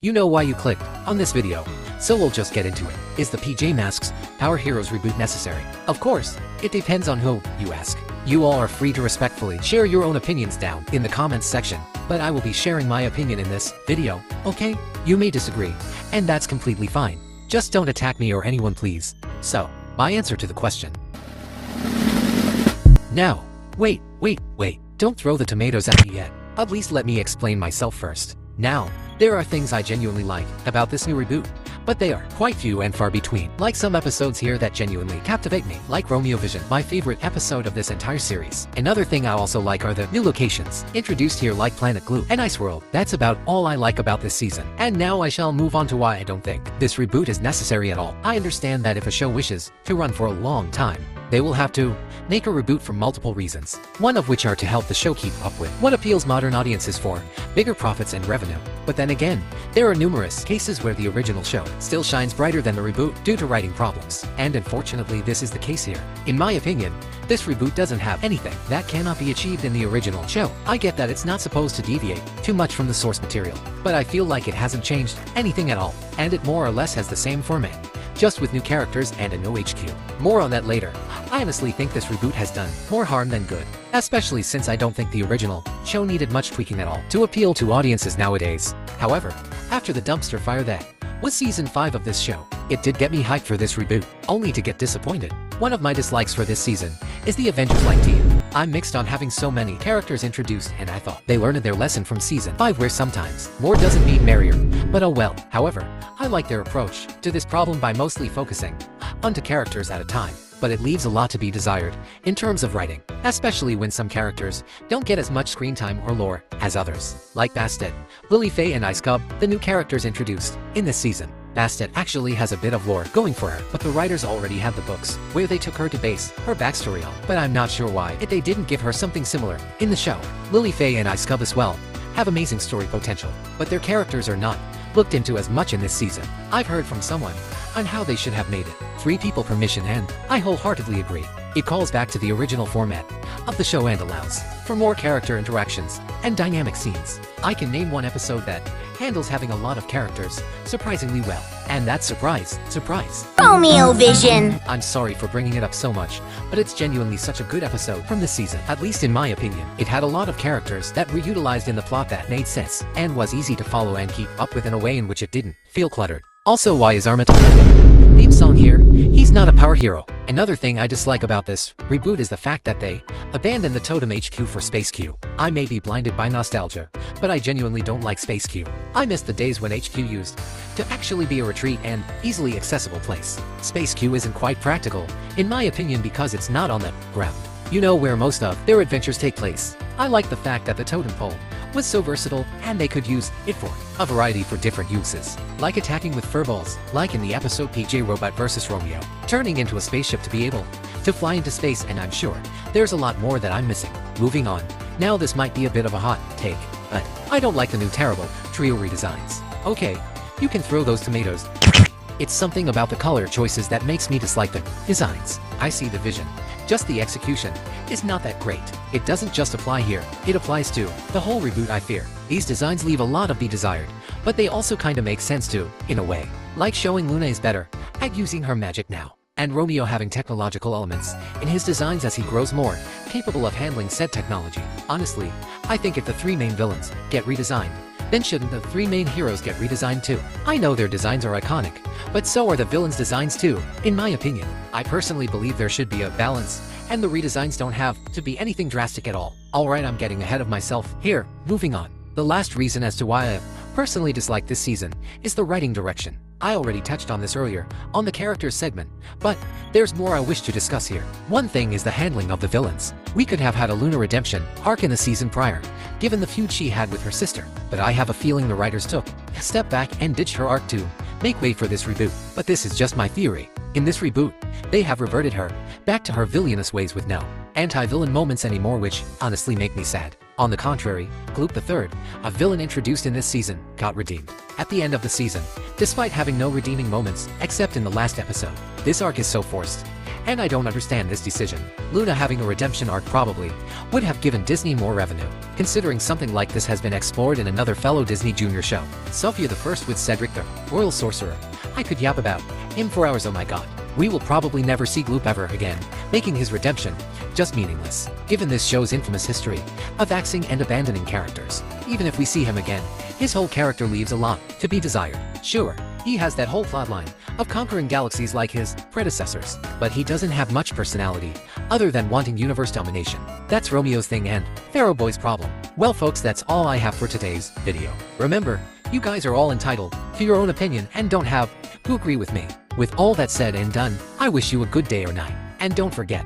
You know why you clicked on this video, so we'll just get into it. Is the PJ Masks Power Heroes reboot necessary? Of course, it depends on who you ask. You all are free to respectfully share your own opinions down in the comments section, but I will be sharing my opinion in this video, okay? You may disagree, and that's completely fine. Just don't attack me or anyone, please. So, my answer to the question. Now, wait, don't throw the tomatoes at me yet. At least let me explain myself first. Now, there are things I genuinely like about this new reboot, but they are quite few and far between. Like some episodes here that genuinely captivate me, like Romeo Vision, my favorite episode of this entire series. Another thing I also like are the new locations introduced here, like Planet Glue and Ice World. That's about all I like about this season. And now I shall move on to why I don't think this reboot is necessary at all. I understand that if a show wishes to run for a long time, they will have to make a reboot for multiple reasons, one of which are to help the show keep up with what appeals modern audiences for bigger profits and revenue. But then again, there are numerous cases where the original show still shines brighter than the reboot due to writing problems, and unfortunately this is the case here. In my opinion, this reboot doesn't have anything that cannot be achieved in the original show. I get that it's not supposed to deviate too much from the source material, but I feel like it hasn't changed anything at all, and it more or less has the same format, just with new characters and a new HQ. More on that later. I honestly think this reboot has done more harm than good, especially since I don't think the original show needed much tweaking at all to appeal to audiences nowadays. However, after the dumpster fire that was season 5 of this show, it did get me hyped for this reboot, only to get disappointed. One of my dislikes for this season is the Avengers-like team. I'm mixed on having so many characters introduced, and I thought they learned their lesson from season 5, where sometimes more doesn't mean merrier, but oh well. However, I like their approach to this problem by mostly focusing on 2 characters at a time, but it leaves a lot to be desired in terms of writing, especially when some characters don't get as much screen time or lore as others, like Bastet, Lily Faye, and Ice Cub, the new characters introduced in this season. Bastet actually has a bit of lore going for her, but the writers already had the books where they took her to base her backstory on, but I'm not sure why they didn't give her something similar in the show. Lily Faye and Ice Cub as well have amazing story potential, but their characters are not looked into as much in this season. I've heard from someone on how they should have made it 3 people per mission, and I wholeheartedly agree. It calls back to the original format of the show and allows for more character interactions and dynamic scenes. I can name one episode that handles having a lot of characters surprisingly well, and that's Surprise! Romeo Vision! I'm sorry for bringing it up so much, but it's genuinely such a good episode from this season, at least in my opinion. It had a lot of characters that were utilized in the plot that made sense, and was easy to follow and keep up with in a way in which it didn't feel cluttered. Also, why is Armit theme song here? He's not a power hero. Another thing I dislike about this reboot is the fact that they abandoned the Totem HQ for Space Q. I may be blinded by nostalgia, but I genuinely don't like Space Q. I miss the days when HQ used to actually be a retreat and easily accessible place. Space Q isn't quite practical, in my opinion, because it's not on the ground. You know where most of their adventures take place. I like the fact that the totem pole was so versatile, and they could use it for a variety for different uses, like attacking with furballs, like in the episode PJ Robot vs. Romeo, turning into a spaceship to be able to fly into space, and I'm sure there's a lot more that I'm missing. Moving on. Now this might be a bit of a hot take, but I don't like the new terrible trio redesigns. Okay, you can throw those tomatoes. It's something about the color choices that makes me dislike the designs. I see the vision, just the execution is not that great. It doesn't just apply here, it applies to the whole reboot, I fear. These designs leave a lot to be desired, but they also kinda make sense too, in a way. Like showing Luna is better at using her magic now, and Romeo having technological elements in his designs as he grows more capable of handling said technology. Honestly, I think if the 3 main villains get redesigned, then shouldn't the 3 main heroes get redesigned too? I know their designs are iconic, but so are the villains' designs too, in my opinion. I personally believe there should be a balance, and the redesigns don't have to be anything drastic at all. Alright, I'm getting ahead of myself here. Moving on. The last reason as to why I personally dislike this season is the writing direction. I already touched on this earlier on the characters segment, but there's more I wish to discuss here. One thing is the handling of the villains. We could have had a Luna redemption arc in the season prior, given the feud she had with her sister, but I have a feeling the writers took a step back and ditched her arc to make way for this reboot. But this is just my theory. In this reboot, they have reverted her back to her villainous ways with no anti-villain moments anymore, which honestly make me sad. On the contrary, Gloop III, a villain introduced in this season, got redeemed at the end of the season, despite having no redeeming moments except in the last episode. This arc is so forced, and I don't understand this decision. Luna having a redemption arc probably would have given Disney more revenue, considering something like this has been explored in another fellow Disney Junior show. Sophia the First with Cedric the Royal Sorcerer. I could yap about him for hours, oh my god. We will probably never see Gloop ever again, making his redemption just meaningless. Given this show's infamous history of axing and abandoning characters, even if we see him again, his whole character leaves a lot to be desired. Sure, he has that whole plotline of conquering galaxies like his predecessors, but he doesn't have much personality other than wanting universe domination. That's Romeo's thing and Pharaoh Boy's problem. Well folks, that's all I have for today's video. Remember, you guys are all entitled to your own opinion and don't have to agree with me. With all that said and done, I wish you a good day or night. And don't forget,